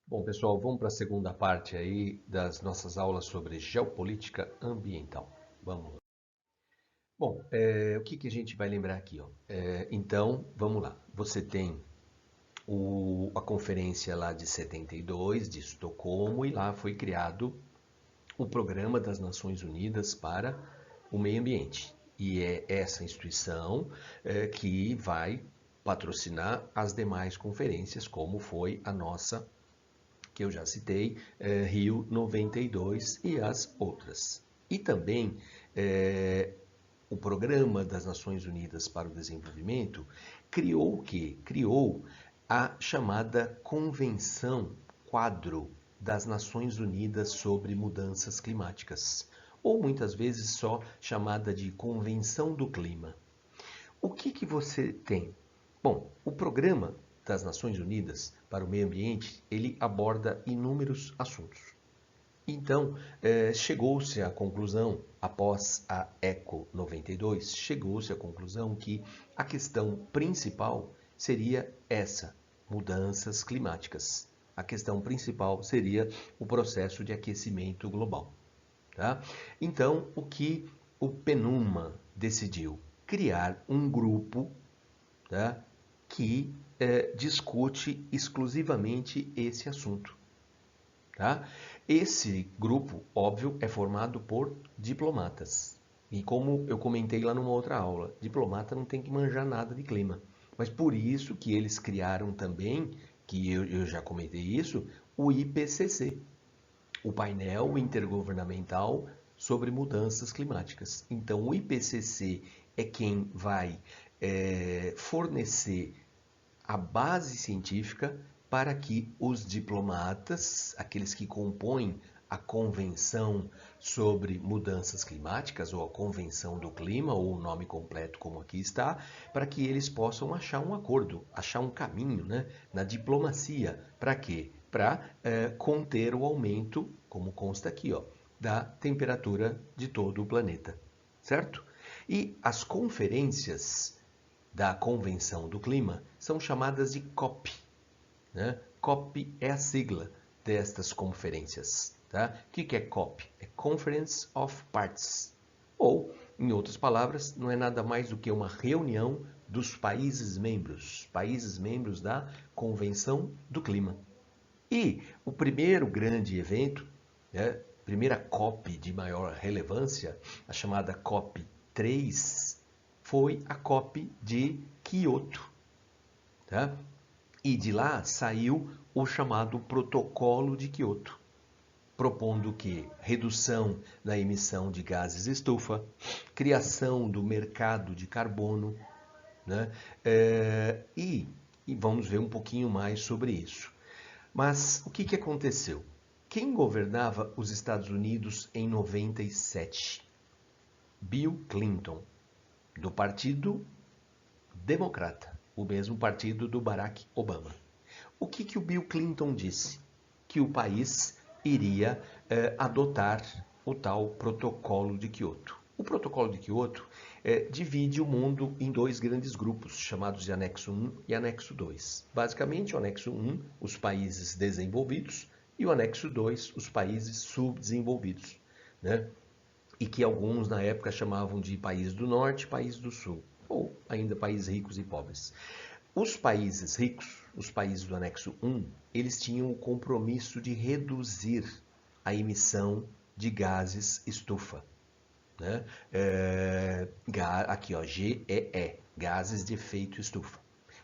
Bom, pessoal, vamos para a segunda parte aí das nossas aulas sobre geopolítica ambiental. Vamos lá. Bom, o que a gente vai lembrar aqui, ó? Então, vamos lá. Você tem a conferência lá de 72 de Estocolmo e lá foi criado o Programa das Nações Unidas para o Meio Ambiente. E é essa instituição que vai patrocinar as demais conferências, como foi a nossa que eu já citei, Rio 92 e as outras. E também o Programa das Nações Unidas para o Desenvolvimento criou o quê? Criou a chamada Convenção Quadro das Nações Unidas sobre Mudanças Climáticas, ou muitas vezes só chamada de Convenção do Clima. O que você tem? Bom, o Programa das Nações Unidas para o Meio Ambiente, ele aborda inúmeros assuntos. Então, chegou-se à conclusão, após a ECO 92, chegou-se à conclusão que a questão principal seria essa, mudanças climáticas. A questão principal seria o processo de aquecimento global. Tá? Então, o que o PNUMA decidiu? Criar um grupo, tá, que discute exclusivamente esse assunto. Tá? Esse grupo, óbvio, é formado por diplomatas. E como eu comentei lá numa outra aula, diplomata não tem que manjar nada de clima. Mas por isso que eles criaram também, que eu já comentei isso, o IPCC, o painel intergovernamental sobre mudanças climáticas. Então, o IPCC é quem vai fornecer a base científica para que os diplomatas, aqueles que compõem a Convenção sobre Mudanças Climáticas, ou a Convenção do Clima, ou o nome completo como aqui está, para que eles possam achar um acordo, achar um caminho, né, na diplomacia. Para quê? Para conter o aumento, como consta aqui, ó, da temperatura de todo o planeta. Certo? E as conferências da Convenção do Clima são chamadas de COP. Né? COP é a sigla destas conferências. Tá? O que é COP? É Conference of Parties. Ou, em outras palavras, não é nada mais do que uma reunião dos países membros da Convenção do Clima. E o primeiro grande evento, né, primeira COP de maior relevância, a chamada COP 3, foi a COP de Kyoto. Tá? E de lá saiu o chamado Protocolo de Kyoto, propondo que redução da emissão de gases estufa, criação do mercado de carbono, né? E vamos ver um pouquinho mais sobre isso. Mas o que aconteceu? Quem governava os Estados Unidos em 97? Bill Clinton, do Partido Democrata, o mesmo partido do Barack Obama. O que o Bill Clinton disse? Que o país iria adotar o tal Protocolo de Kyoto. O Protocolo de Kyoto divide o mundo em dois grandes grupos, chamados de Anexo 1 e Anexo 2. Basicamente, o Anexo 1, os países desenvolvidos, e o Anexo 2, os países subdesenvolvidos, né? E que alguns na época chamavam de país do norte e país do sul, ou ainda países ricos e pobres. Os países ricos, os países do anexo 1, eles tinham o compromisso de reduzir a emissão de gases estufa. Né? Aqui, ó, GEE, gases de efeito estufa,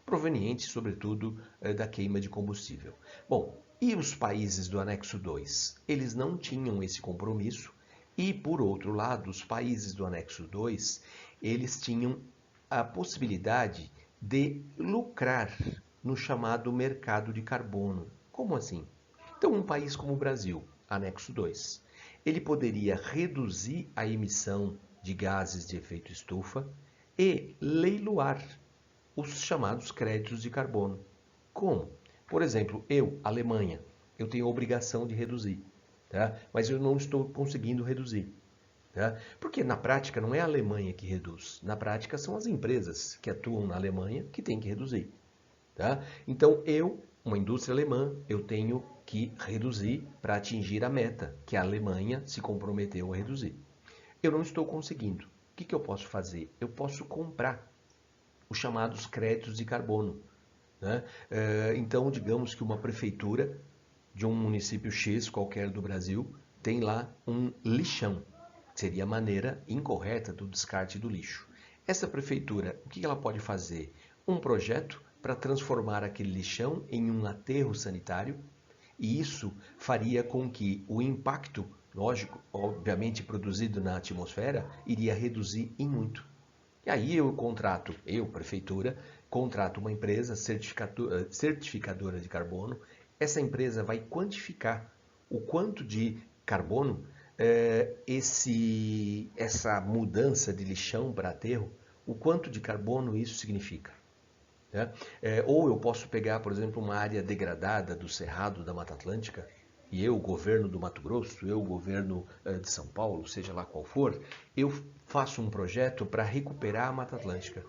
provenientes, sobretudo, da queima de combustível. Bom, e os países do anexo 2? Eles não tinham esse compromisso e, por outro lado, os países do anexo 2, eles tinham a possibilidade de lucrar no chamado mercado de carbono. Como assim? Então, um país como o Brasil, anexo 2, ele poderia reduzir a emissão de gases de efeito estufa e leiloar os chamados créditos de carbono. Como? Por exemplo, eu, Alemanha, eu tenho a obrigação de reduzir, tá? Mas eu não estou conseguindo reduzir. Tá? Porque na prática não é a Alemanha que reduz, na prática são as empresas que atuam na Alemanha que têm que reduzir. Tá? Então eu uma indústria alemã, eu tenho que reduzir para atingir a meta que a Alemanha se comprometeu a reduzir. Eu não estou conseguindo. O que eu posso fazer? Eu posso comprar os chamados créditos de carbono, né? Então, digamos que uma prefeitura de um município X qualquer do Brasil tem lá um lixão. Seria a maneira incorreta do descarte do lixo. Essa prefeitura, o que ela pode fazer? Um projeto para transformar aquele lixão em um aterro sanitário, e isso faria com que o impacto, lógico, obviamente produzido na atmosfera, iria reduzir em muito. E aí eu, prefeitura, contrato uma empresa certificadora de carbono. Essa empresa vai quantificar o quanto de carbono essa mudança de lixão para aterro, o quanto de carbono isso significa. Né? Ou eu posso pegar, por exemplo, uma área degradada do Cerrado da Mata Atlântica, e eu, governo do Mato Grosso, eu, governo de São Paulo, seja lá qual for, eu faço um projeto para recuperar a Mata Atlântica.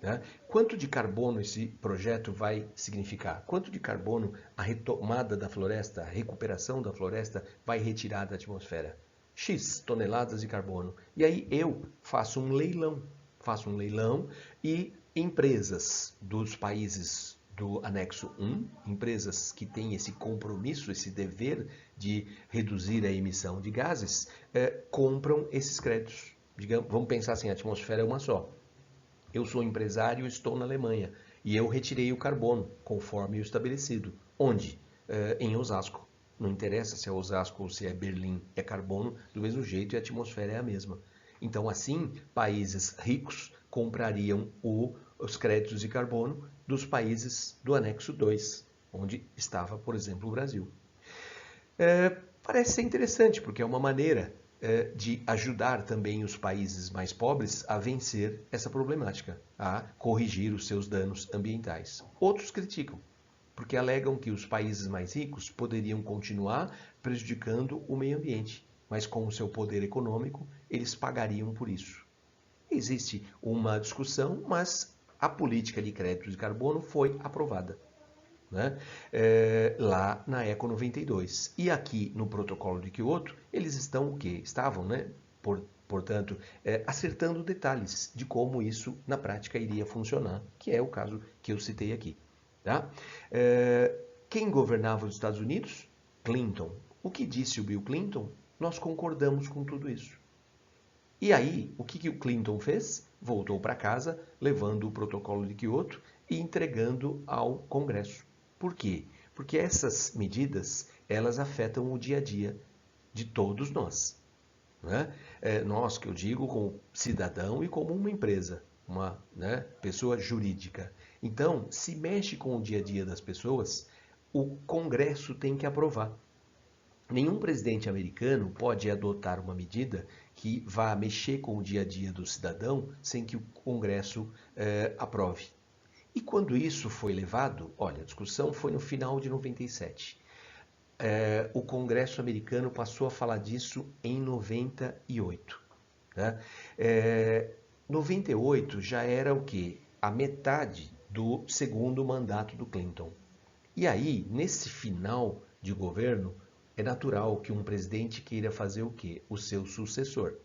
Né? Quanto de carbono esse projeto vai significar? Quanto de carbono a retomada da floresta, a recuperação da floresta vai retirar da atmosfera? X toneladas de carbono. E aí eu faço um leilão e empresas dos países do anexo 1, empresas que têm esse compromisso, esse dever de reduzir a emissão de gases, compram esses créditos. Digamos, vamos pensar assim, a atmosfera é uma só. Eu sou empresário, estou na Alemanha e eu retirei o carbono, conforme o estabelecido. Onde? Em Osasco. Não interessa se é Osasco ou se é Berlim, é carbono do mesmo jeito e a atmosfera é a mesma. Então, assim, países ricos comprariam os créditos de carbono dos países do anexo 2, onde estava, por exemplo, o Brasil. Parece ser interessante, porque é uma maneira de ajudar também os países mais pobres a vencer essa problemática, a corrigir os seus danos ambientais. Outros criticam, porque alegam que os países mais ricos poderiam continuar prejudicando o meio ambiente, mas com o seu poder econômico, eles pagariam por isso. Existe uma discussão, mas a política de crédito de carbono foi aprovada. Né? Lá na Eco 92. E aqui no protocolo de Kyoto, eles estão o quê? Estavam, né? Portanto, acertando detalhes de como isso na prática iria funcionar, que é o caso que eu citei aqui. Tá? Quem governava os Estados Unidos? Clinton. O que disse o Bill Clinton? Nós concordamos com tudo isso. E aí, o que o Clinton fez? Voltou para casa, levando o protocolo de Kyoto e entregando ao Congresso. Por quê? Porque essas medidas, elas afetam o dia a dia de todos nós. Né? Nós, que eu digo, como cidadão e como uma empresa, uma pessoa jurídica. Então, se mexe com o dia a dia das pessoas, o Congresso tem que aprovar. Nenhum presidente americano pode adotar uma medida que vá mexer com o dia a dia do cidadão sem que o Congresso aprove. E quando isso foi levado, olha, a discussão foi no final de 97. O Congresso americano passou a falar disso em 98. Né? 98 já era o quê? A metade do segundo mandato do Clinton. E aí, nesse final de governo, é natural que um presidente queira fazer o quê? O seu sucessor.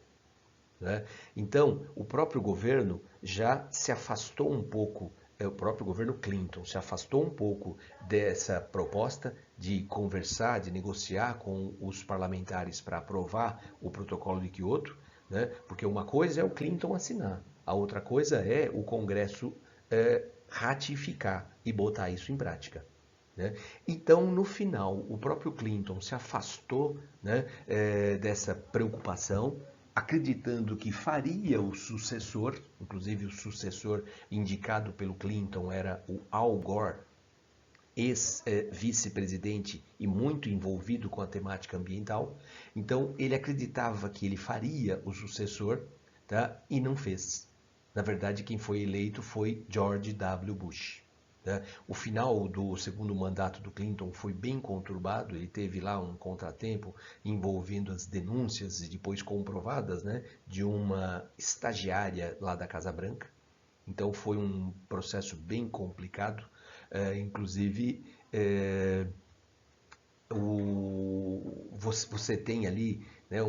Né? Então, o próprio governo já se afastou um pouco, o próprio governo Clinton se afastou um pouco dessa proposta de conversar, de negociar com os parlamentares para aprovar o protocolo de Kyoto, né? Porque uma coisa é o Clinton assinar, a outra coisa é o Congresso ratificar e botar isso em prática. Né? Então, no final, o próprio Clinton se afastou, né, dessa preocupação, acreditando que faria o sucessor, inclusive o sucessor indicado pelo Clinton era o Al Gore, ex-vice-presidente e muito envolvido com a temática ambiental. Então, ele acreditava que ele faria o sucessor, tá? E não fez. Na verdade, quem foi eleito foi George W. Bush. O final do segundo mandato do Clinton foi bem conturbado, ele teve lá um contratempo envolvendo as denúncias e depois comprovadas, né, de uma estagiária lá da Casa Branca. Então foi um processo bem complicado, inclusive você tem ali, né,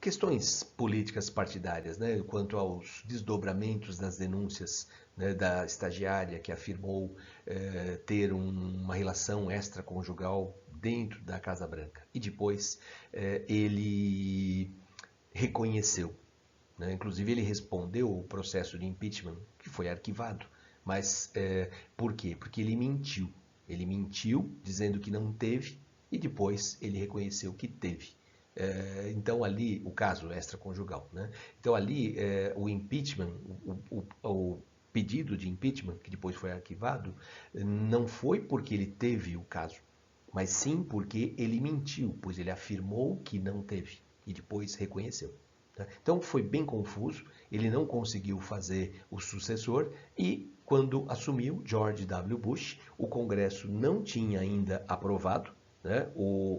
questões políticas partidárias, né, quanto aos desdobramentos das denúncias, né, da estagiária que afirmou ter uma relação extraconjugal dentro da Casa Branca. E depois ele reconheceu, né? Inclusive ele respondeu o processo de impeachment, que foi arquivado. Mas por quê? Porque ele mentiu. Ele mentiu dizendo que não teve e depois ele reconheceu que teve. Então ali, o caso extraconjugal, né? Então ali o impeachment, o pedido de impeachment, que depois foi arquivado, não foi porque ele teve o caso, mas sim porque ele mentiu, pois ele afirmou que não teve e depois reconheceu. Tá? Então foi bem confuso, ele não conseguiu fazer o sucessor e quando assumiu George W. Bush, o Congresso não tinha ainda aprovado, né,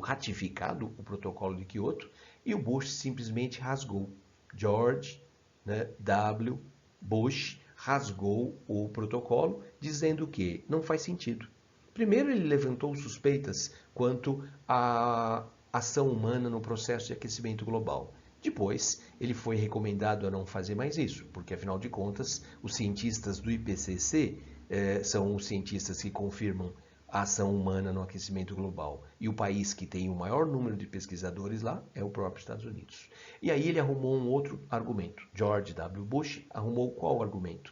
ratificado o protocolo de Kyoto e o Bush simplesmente rasgou. George, né, W. Bush rasgou o protocolo dizendo que não faz sentido. Primeiro, ele levantou suspeitas quanto à ação humana no processo de aquecimento global. Depois, ele foi recomendado a não fazer mais isso, porque afinal de contas, os cientistas do IPCC são os cientistas que confirmam a ação humana no aquecimento global. E o país que tem o maior número de pesquisadores lá é o próprio Estados Unidos. E aí ele arrumou um outro argumento. George W. Bush arrumou qual argumento?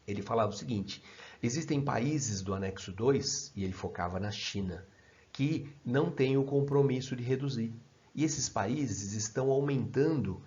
Ele falava o seguinte: existem países do anexo 2, e ele focava na China, que não têm o compromisso de reduzir. E esses países estão aumentando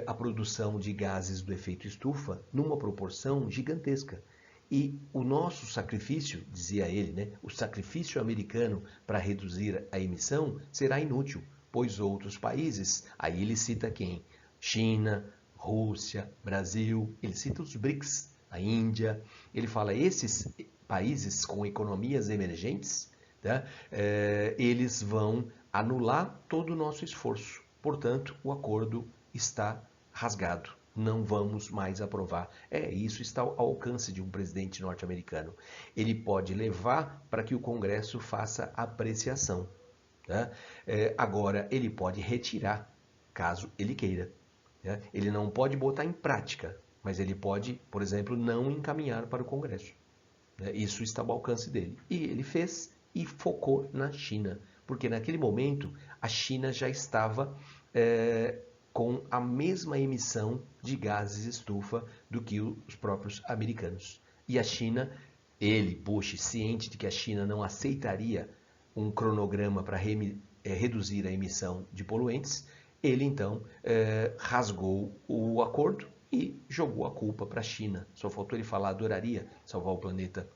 a produção de gases do efeito estufa numa proporção gigantesca. E o nosso sacrifício, dizia ele, né, o sacrifício americano para reduzir a emissão será inútil, pois outros países, aí ele cita quem? China, Rússia, Brasil, ele cita os BRICS, a Índia, ele fala esses países com economias emergentes, tá? Eles vão anular todo o nosso esforço. Portanto, o acordo está rasgado. Não vamos mais aprovar. Isso está ao alcance de um presidente norte-americano. Ele pode levar para que o Congresso faça apreciação. Tá? Agora, ele pode retirar, caso ele queira. Tá? Ele não pode botar em prática, mas ele pode, por exemplo, não encaminhar para o Congresso. Isso está ao alcance dele. E ele fez e focou na China, porque naquele momento a China já estava com a mesma emissão de gases estufa do que os próprios americanos. E a China, ele, Bush, ciente de que a China não aceitaria um cronograma para reduzir a emissão de poluentes, ele então rasgou o acordo e jogou a culpa para a China. Só faltou ele falar: adoraria salvar o planeta,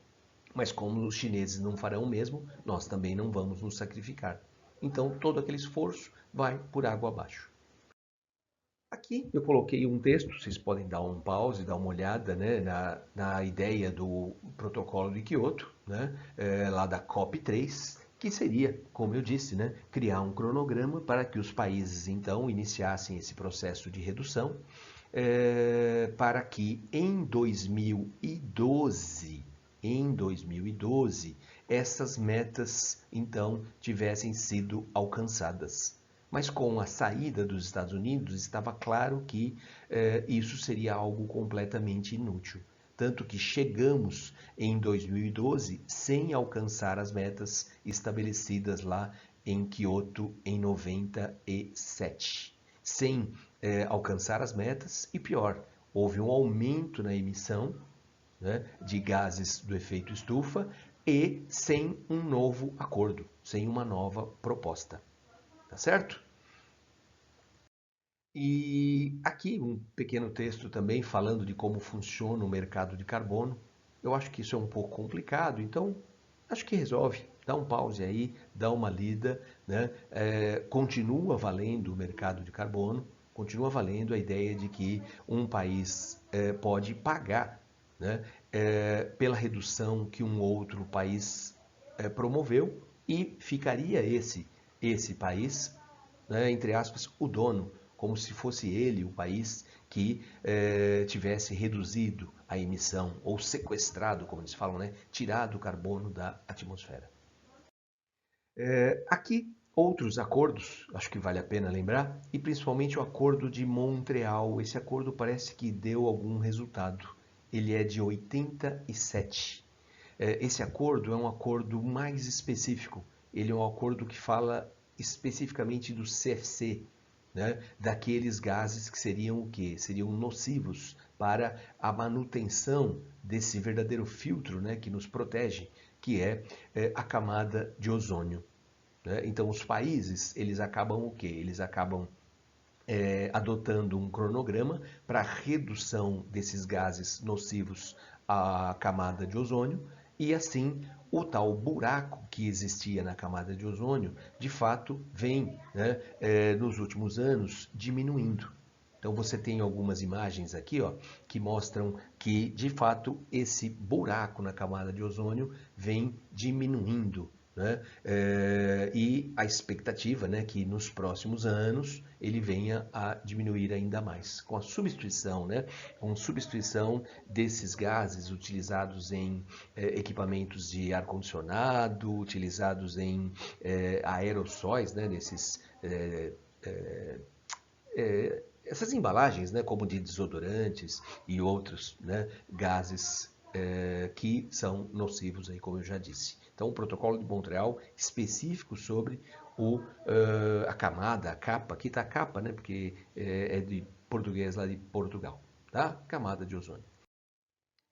mas como os chineses não farão o mesmo, nós também não vamos nos sacrificar. Então todo aquele esforço vai por água abaixo. Aqui eu coloquei um texto, vocês podem dar um pause, dar uma olhada, né, na ideia do protocolo de Kyoto, né, lá da COP3, que seria, como eu disse, né, criar um cronograma para que os países então iniciassem esse processo de redução, para que em 2012, essas metas então tivessem sido alcançadas. Mas com a saída dos Estados Unidos, estava claro que isso seria algo completamente inútil. Tanto que chegamos em 2012 sem alcançar as metas estabelecidas lá em Kyoto em 97. Sem alcançar as metas e pior, houve um aumento na emissão, né, de gases do efeito estufa e sem um novo acordo, sem uma nova proposta. Tá certo? E aqui um pequeno texto também falando de como funciona o mercado de carbono. Eu acho que isso é um pouco complicado, então acho que resolve. Dá um pause aí, dá uma lida, né? Continua valendo o mercado de carbono, continua valendo a ideia de que um país pode pagar, né, pela redução que um outro país promoveu e ficaria esse país, né, entre aspas, o dono como se fosse ele o país que tivesse reduzido a emissão, ou sequestrado, como eles falam, né? Tirado o carbono da atmosfera. Aqui, outros acordos, acho que vale a pena lembrar, e principalmente o Acordo de Montreal. Esse acordo parece que deu algum resultado. Ele é de 87. Esse acordo é um acordo mais específico. Ele é um acordo que fala especificamente do CFC, né? Daqueles gases que seriam o quê? Seriam nocivos para a manutenção desse verdadeiro filtro, né, que nos protege, que é a camada de ozônio. Né? Então, os países, eles acabam o quê? Eles acabam adotando um cronograma para redução desses gases nocivos à camada de ozônio e assim o tal buraco que existia na camada de ozônio, de fato, vem, né, nos últimos anos diminuindo. Então você tem algumas imagens aqui, ó, que mostram que, de fato, esse buraco na camada de ozônio vem diminuindo, né? E a expectativa, né, que nos próximos anos ele venha a diminuir ainda mais, com a substituição, né, com substituição desses gases utilizados em equipamentos de ar-condicionado, utilizados em aerossóis, né, desses essas embalagens, né, como de desodorantes e outros, né, gases que são nocivos, aí, como eu já disse. Então, o protocolo de Montreal específico sobre a camada, a capa, aqui está a capa, né, porque é de português lá de Portugal, tá? Camada de ozônio.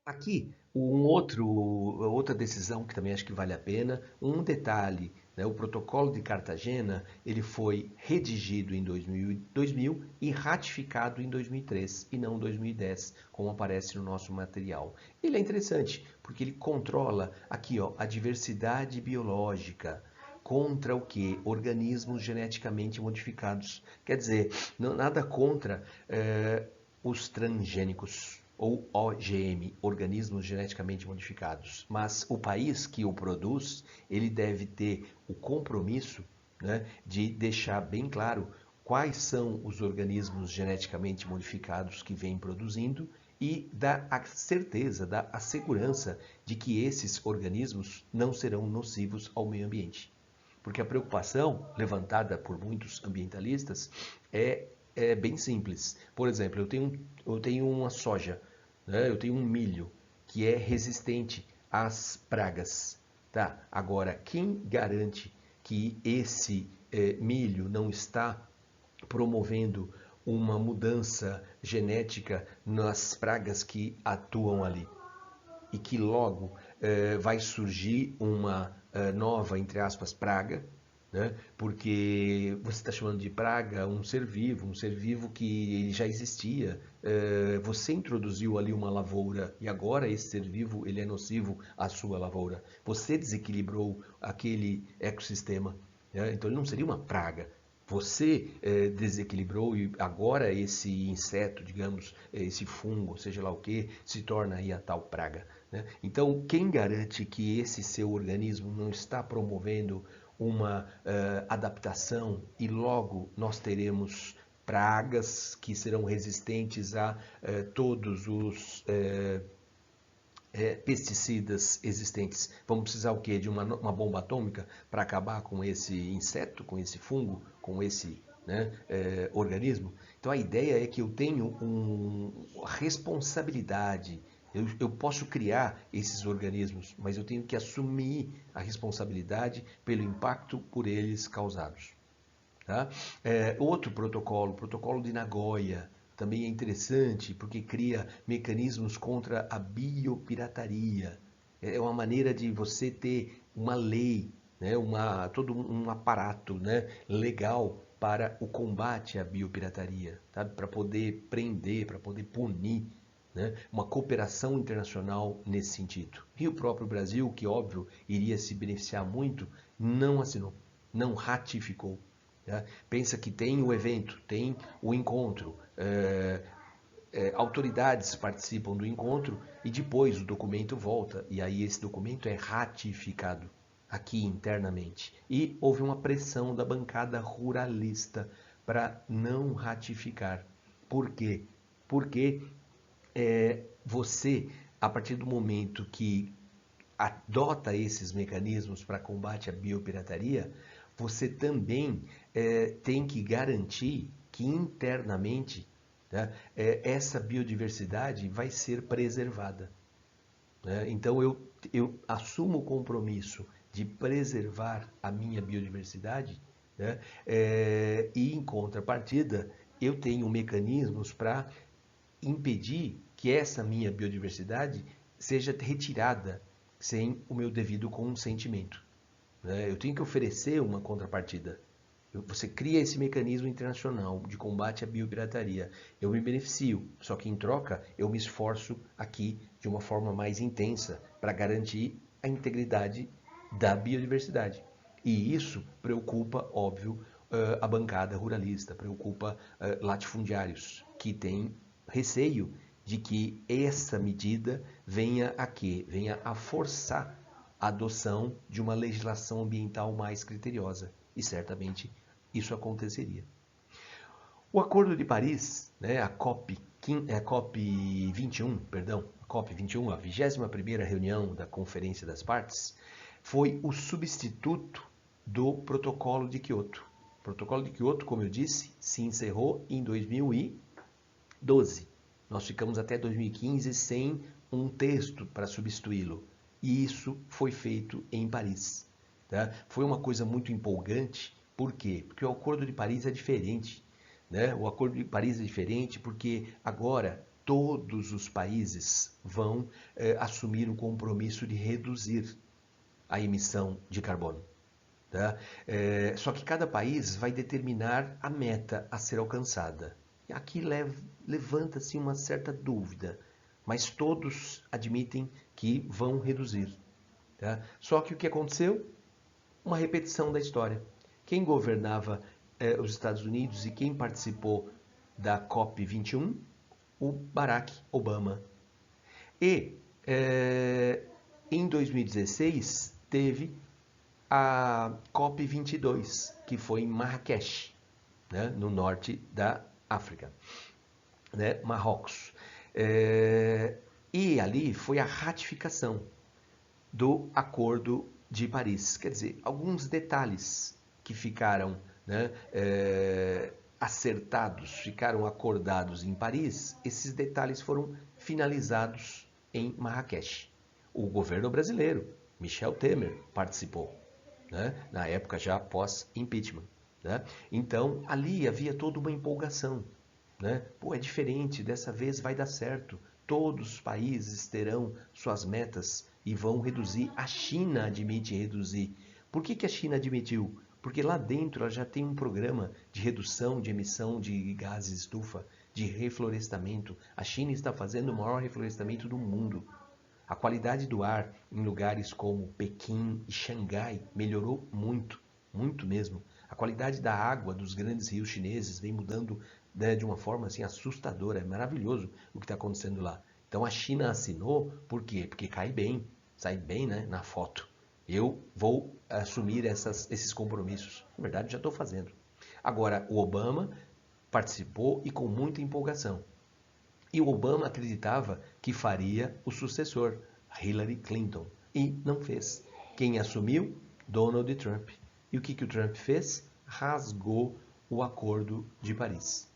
Aqui, outra decisão que também acho que vale a pena, um detalhe, né, o protocolo de Cartagena, ele foi redigido em 2000 e ratificado em 2003 e não 2010, como aparece no nosso material. Ele é interessante, porque ele controla aqui, ó, a diversidade biológica, contra o que? Organismos geneticamente modificados. Quer dizer, nada contra os transgênicos, ou OGM, organismos geneticamente modificados. Mas o país que o produz, ele deve ter o compromisso, né, de deixar bem claro quais são os organismos geneticamente modificados que vem produzindo e dar a certeza, dar a segurança de que esses organismos não serão nocivos ao meio ambiente. Porque a preocupação levantada por muitos ambientalistas é bem simples. Por exemplo, eu tenho uma soja, né? Eu tenho um milho que é resistente às pragas. Tá? Agora, quem garante que esse milho não está promovendo uma mudança genética nas pragas que atuam ali? E que logo vai surgir uma nova, entre aspas, praga, né? Porque você está chamando de praga um ser vivo que já existia. Você introduziu ali uma lavoura e agora esse ser vivo ele é nocivo à sua lavoura. Você desequilibrou aquele ecossistema, né? Então ele não seria uma praga. Você desequilibrou e agora esse inseto, digamos, esse fungo, seja lá o que, se torna aí a tal praga, né? Então, quem garante que esse seu organismo não está promovendo uma adaptação e logo nós teremos pragas que serão resistentes a todos os pesticidas existentes? Vamos precisar o quê? De uma bomba atômica para acabar com esse inseto, com esse fungo, com esse, né, organismo? Então a ideia é que eu tenho uma responsabilidade. Eu posso criar esses organismos, mas eu tenho que assumir a responsabilidade pelo impacto por eles causados. Tá? Outro protocolo, o protocolo de Nagoya, também é interessante porque cria mecanismos contra a biopirataria. É uma maneira de você ter uma lei, né, todo um aparato, né, legal para o combate à biopirataria, tá? Para poder prender, para poder punir, né, uma cooperação internacional nesse sentido. E o próprio Brasil, que óbvio iria se beneficiar muito, não assinou, não ratificou. Né? Pensa que tem o evento, tem o encontro, autoridades participam do encontro e depois o documento volta e aí esse documento é ratificado aqui internamente. E houve uma pressão da bancada ruralista para não ratificar. Por quê? Porque você, a partir do momento que adota esses mecanismos para combate à biopirataria, você também tem que garantir que internamente, tá, essa biodiversidade vai ser preservada. Né? Então eu assumo o compromisso de preservar a minha biodiversidade, né? E em contrapartida eu tenho mecanismos para impedir que essa minha biodiversidade seja retirada sem o meu devido consentimento. Né? Eu tenho que oferecer uma contrapartida. Você cria esse mecanismo internacional de combate à biopirataria. Eu me beneficio, só que em troca eu me esforço aqui de uma forma mais intensa para garantir a integridade da biodiversidade. E isso preocupa, óbvio, a bancada ruralista, preocupa latifundiários que têm receio de que essa medida venha a quê? Venha a forçar a adoção de uma legislação ambiental mais criteriosa. E certamente isso aconteceria. O Acordo de Paris, né, a COP 21, perdão, a COP 21, a 21ª reunião da Conferência das Partes, foi o substituto do Protocolo de Quioto. O Protocolo de Quioto, como eu disse, se encerrou em 2012. Nós ficamos até 2015 sem um texto para substituí-lo. E isso foi feito em Paris. Tá? Foi uma coisa muito empolgante. Por quê? Porque o Acordo de Paris é diferente. Né? O Acordo de Paris é diferente porque agora todos os países vão assumir o compromisso de reduzir a emissão de carbono. Tá? Só que cada país vai determinar a meta a ser alcançada. E aqui levanta-se uma certa dúvida, mas todos admitem que vão reduzir. Tá? Só que o que aconteceu? Uma repetição da história. Quem governava os Estados Unidos e quem participou da COP 21? O Barack Obama. E em 2016 teve a COP 22, que foi em Marrakech, né, no norte da África, né, Marrocos. E ali foi a ratificação do Acordo de Paris. Quer dizer, alguns detalhes que ficaram, né, acertados, ficaram acordados em Paris, esses detalhes foram finalizados em Marrakech. O governo brasileiro, Michel Temer, participou, né, na época já pós-impeachment. Né? Então, ali havia toda uma empolgação. Né? Pô, é diferente, dessa vez vai dar certo. Todos os países terão suas metas e vão reduzir. A China admite reduzir. Por que a China admitiu? Porque lá dentro ela já tem um programa de redução de emissão de gases estufa, de reflorestamento. A China está fazendo o maior reflorestamento do mundo. A qualidade do ar em lugares como Pequim e Xangai melhorou muito, muito mesmo. A qualidade da água dos grandes rios chineses vem mudando, né, de uma forma assim assustadora. É maravilhoso o que está acontecendo lá. Então a China assinou, por quê? Porque cai bem, sai bem, né, na foto. Eu vou assumir esses compromissos. Na verdade, já estou fazendo. Agora, o Obama participou e com muita empolgação. E o Obama acreditava que faria o sucessor, Hillary Clinton, e não fez. Quem assumiu? Donald Trump. E o que o Trump fez? Rasgou o Acordo de Paris,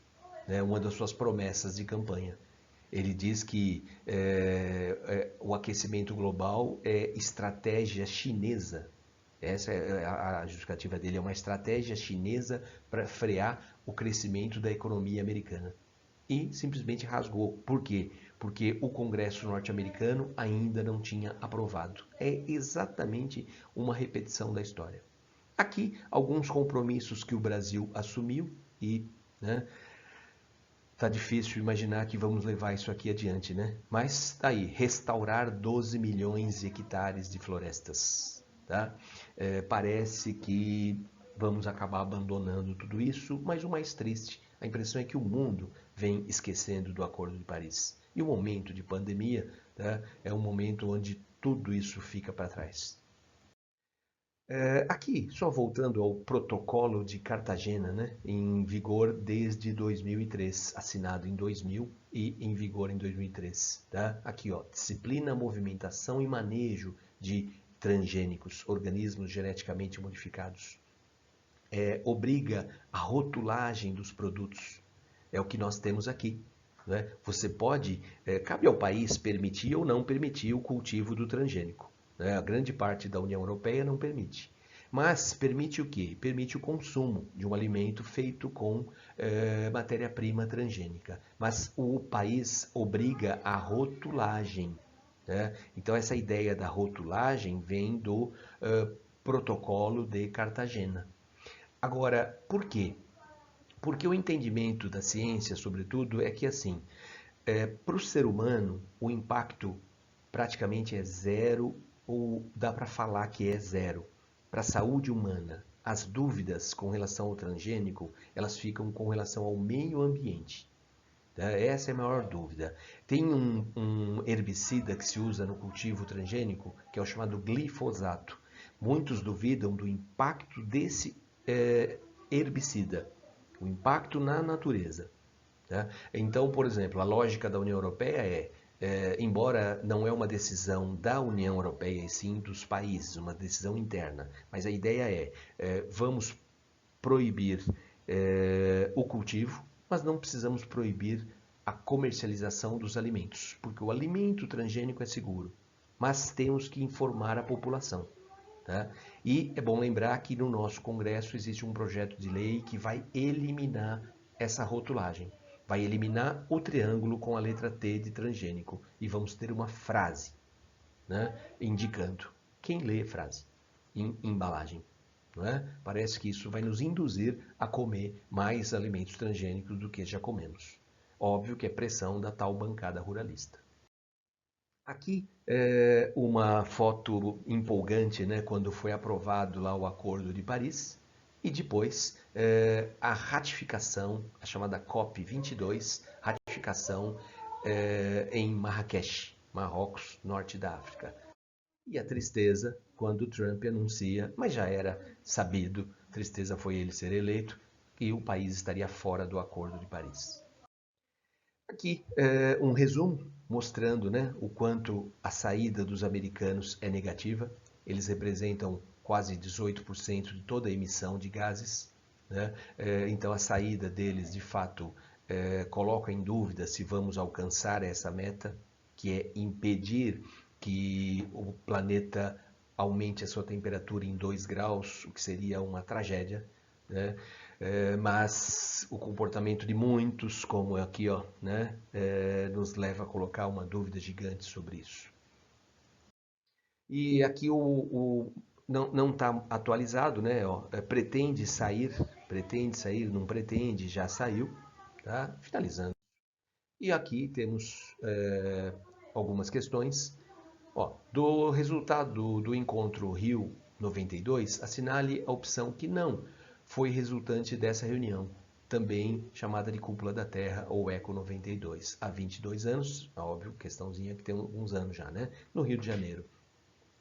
né? Uma das suas promessas de campanha. Ele diz que o aquecimento global é estratégia chinesa. Essa é a justificativa dele, é uma estratégia chinesa para frear o crescimento da economia americana. E simplesmente rasgou. Por quê? Porque o Congresso norte-americano ainda não tinha aprovado. É exatamente uma repetição da história. Aqui, alguns compromissos que o Brasil assumiu e, né, tá difícil imaginar que vamos levar isso aqui adiante, né? Mas tá aí, restaurar 12 milhões de hectares de florestas, tá? Parece que vamos acabar abandonando tudo isso, mas o mais triste, a impressão é que o mundo vem esquecendo do Acordo de Paris. E o momento de pandemia, tá, é um momento onde tudo isso fica para trás. Aqui, só voltando ao Protocolo de Cartagena, né, em vigor desde 2003, assinado em 2000 e em vigor em 2003. Tá? Aqui, ó, disciplina, movimentação e manejo de transgênicos, organismos geneticamente modificados. Obriga a rotulagem dos produtos. É o que nós temos aqui. Né? Você pode, cabe ao país permitir ou não permitir o cultivo do transgênico. Né? A grande parte da União Europeia não permite. Mas permite o quê? Permite o consumo de um alimento feito com matéria-prima transgênica. Mas o país obriga a rotulagem. Né? Então, essa ideia da rotulagem vem do Protocolo de Cartagena. Agora, por quê? Porque o entendimento da ciência, sobretudo, é que assim, para o ser humano, o impacto praticamente é zero, ou dá para falar que é zero. Para a saúde humana, as dúvidas com relação ao transgênico, elas ficam com relação ao meio ambiente. Tá? Essa é a maior dúvida. Tem um herbicida que se usa no cultivo transgênico, que é o chamado glifosato. Muitos duvidam do impacto desse herbicida, o impacto na natureza. Tá? Então, por exemplo, a lógica da União Europeia embora não é uma decisão da União Europeia, e sim dos países, uma decisão interna, mas a ideia vamos proibir o cultivo, mas não precisamos proibir a comercialização dos alimentos, porque o alimento transgênico é seguro, mas temos que informar a população. Tá? E é bom lembrar que no nosso Congresso existe um projeto de lei que vai eliminar essa rotulagem. Vai eliminar o triângulo com a letra T de transgênico. E vamos ter uma frase, né, indicando. Quem lê frase em embalagem? Não é? Parece que isso vai nos induzir a comer mais alimentos transgênicos do que já comemos. Óbvio que é pressão da tal bancada ruralista. Aqui é uma foto empolgante, né, quando foi aprovado lá o Acordo de Paris e depois a ratificação, a chamada COP22, ratificação em Marrakech, Marrocos, norte da África. E a tristeza quando Trump anuncia, mas já era sabido, tristeza foi ele ser eleito, que o país estaria fora do Acordo de Paris. Aqui um resumo mostrando, né, o quanto a saída dos americanos é negativa. Eles representam quase 18% de toda a emissão de gases. Né? Então a saída deles, de fato, coloca em dúvida se vamos alcançar essa meta, que é impedir que o planeta aumente a sua temperatura em 2 graus, o que seria uma tragédia. Né? Mas o comportamento de muitos, como aqui, ó, né, nos leva a colocar uma dúvida gigante sobre isso. E aqui não está atualizado, né? Ó, pretende sair, não pretende, já saiu, tá? Finalizando. E aqui temos algumas questões. Ó, do resultado do encontro Rio 92, assinale a opção que não foi resultante dessa reunião, também chamada de Cúpula da Terra ou Eco 92. Há 22 anos, óbvio, questãozinha que tem alguns anos já, né? No Rio de Janeiro.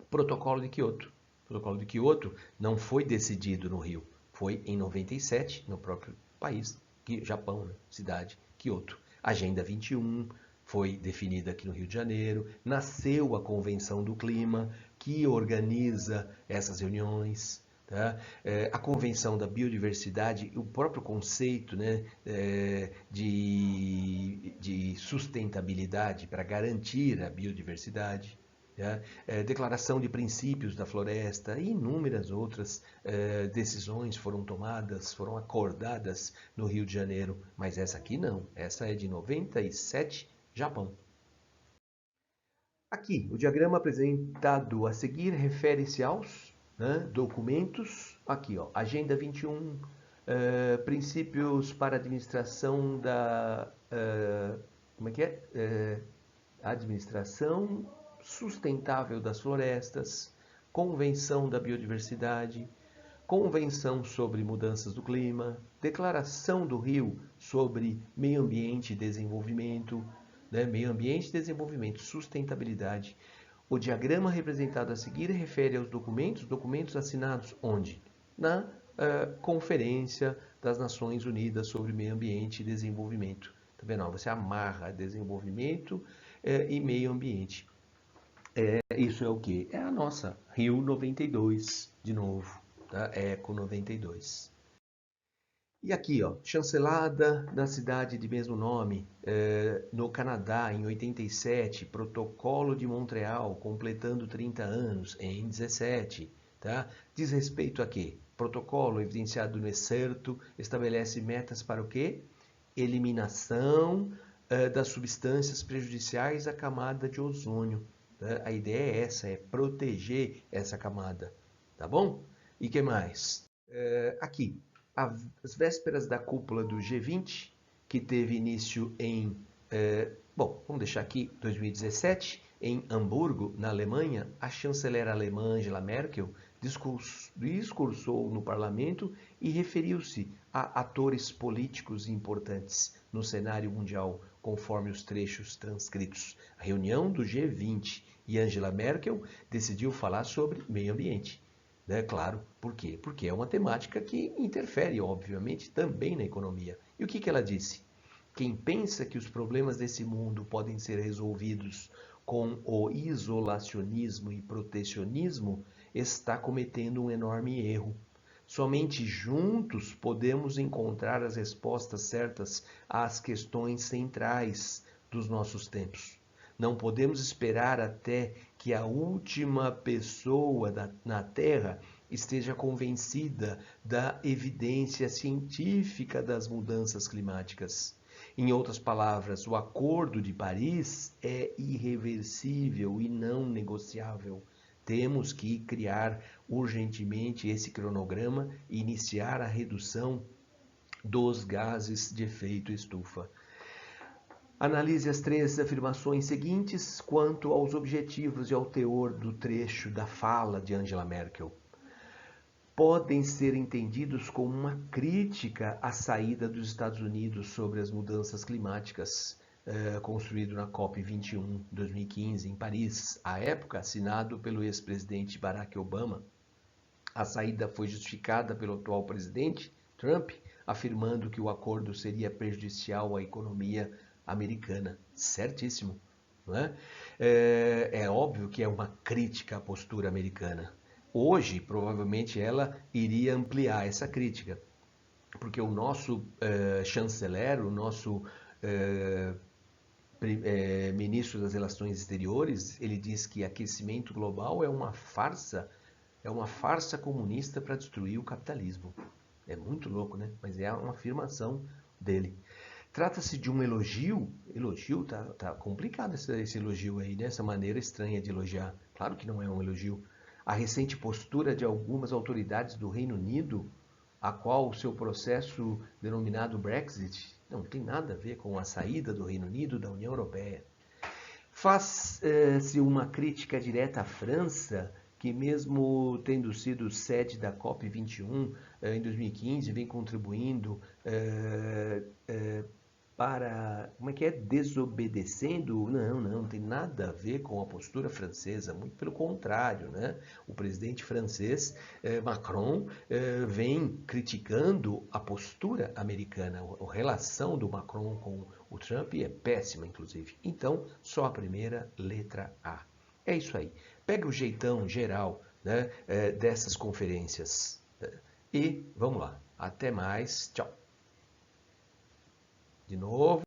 Protocolo de Quioto. O Protocolo de Quioto não foi decidido no Rio, foi em 97, no próprio país, Japão, né? Cidade, Quioto. Agenda 21 foi definida aqui no Rio de Janeiro, nasceu a Convenção do Clima, que organiza essas reuniões. Tá? A Convenção da Biodiversidade, o próprio conceito, né, de sustentabilidade para garantir a biodiversidade. Tá? Declaração de princípios da floresta e inúmeras outras decisões foram tomadas, foram acordadas no Rio de Janeiro, mas essa aqui não, essa é de 97, Japão. Aqui, o diagrama apresentado a seguir refere-se aos documentos, aqui ó, Agenda 21, princípios para administração da, como é que é? Administração sustentável das florestas, Convenção da Biodiversidade, Convenção sobre Mudanças do Clima, Declaração do Rio sobre Meio Ambiente e Desenvolvimento, né? Meio Ambiente, Desenvolvimento, Sustentabilidade, O diagrama representado a seguir refere aos documentos assinados onde? Na Conferência das Nações Unidas sobre Meio Ambiente e Desenvolvimento. Tá vendo? Ó, você amarra desenvolvimento e meio ambiente. Isso é o quê? É a nossa Rio 92, de novo, tá? Eco 92. E aqui, ó, chancelada da cidade de mesmo nome, no Canadá, em 87, Protocolo de Montreal, completando 30 anos, em 17, tá? Diz respeito a quê? Protocolo, evidenciado no excerto, estabelece metas para o quê? Eliminação das substâncias prejudiciais à camada de ozônio. Tá? A ideia é essa, é proteger essa camada, tá bom? E que mais? Aqui, às vésperas da cúpula do G20, que teve início em, bom, vamos deixar aqui, 2017, em Hamburgo, na Alemanha, a chanceler alemã Angela Merkel discursou no parlamento e referiu-se a atores políticos importantes no cenário mundial, conforme os trechos transcritos. A reunião do G20 e Angela Merkel decidiu falar sobre meio ambiente. Claro, por quê? Porque é uma temática que interfere, obviamente, também na economia. E o que ela disse? Quem pensa que os problemas desse mundo podem ser resolvidos com o isolacionismo e protecionismo está cometendo um enorme erro. Somente juntos podemos encontrar as respostas certas às questões centrais dos nossos tempos. Não podemos esperar até que a última pessoa na Terra esteja convencida da evidência científica das mudanças climáticas. Em outras palavras, o Acordo de Paris é irreversível e não negociável. Temos que criar urgentemente esse cronograma e iniciar a redução dos gases de efeito estufa. Analise as três afirmações seguintes quanto aos objetivos e ao teor do trecho da fala de Angela Merkel. Podem ser entendidos como uma crítica à saída dos Estados Unidos sobre as mudanças climáticas, construído na COP21 2015 em Paris, à época assinado pelo ex-presidente Barack Obama. A saída foi justificada pelo atual presidente Trump, afirmando que o acordo seria prejudicial à economia americana. Certíssimo. Não é? É óbvio que é uma crítica à postura americana. Hoje, provavelmente, ela iria ampliar essa crítica, porque o nosso chanceler, o nosso ministro das Relações Exteriores, ele diz que aquecimento global é uma farsa comunista para destruir o capitalismo. É muito louco, né? Mas é uma afirmação dele. Trata-se de um elogio, tá complicado esse elogio aí, né? Essa maneira estranha de elogiar. Claro que não é um elogio. A recente postura de algumas autoridades do Reino Unido, a qual o seu processo denominado Brexit não tem nada a ver com a saída do Reino Unido da União Europeia. Faz-se uma crítica direta à França, que mesmo tendo sido sede da COP21 em 2015, vem contribuindo para, desobedecendo? Não tem nada a ver com a postura francesa, muito pelo contrário, né? O presidente francês, Macron, vem criticando a postura americana, a relação do Macron com o Trump é péssima, inclusive. Então, só a primeira letra A. É isso aí. Pega o jeitão geral, né, dessas conferências. E vamos lá. Até mais. Tchau. De novo.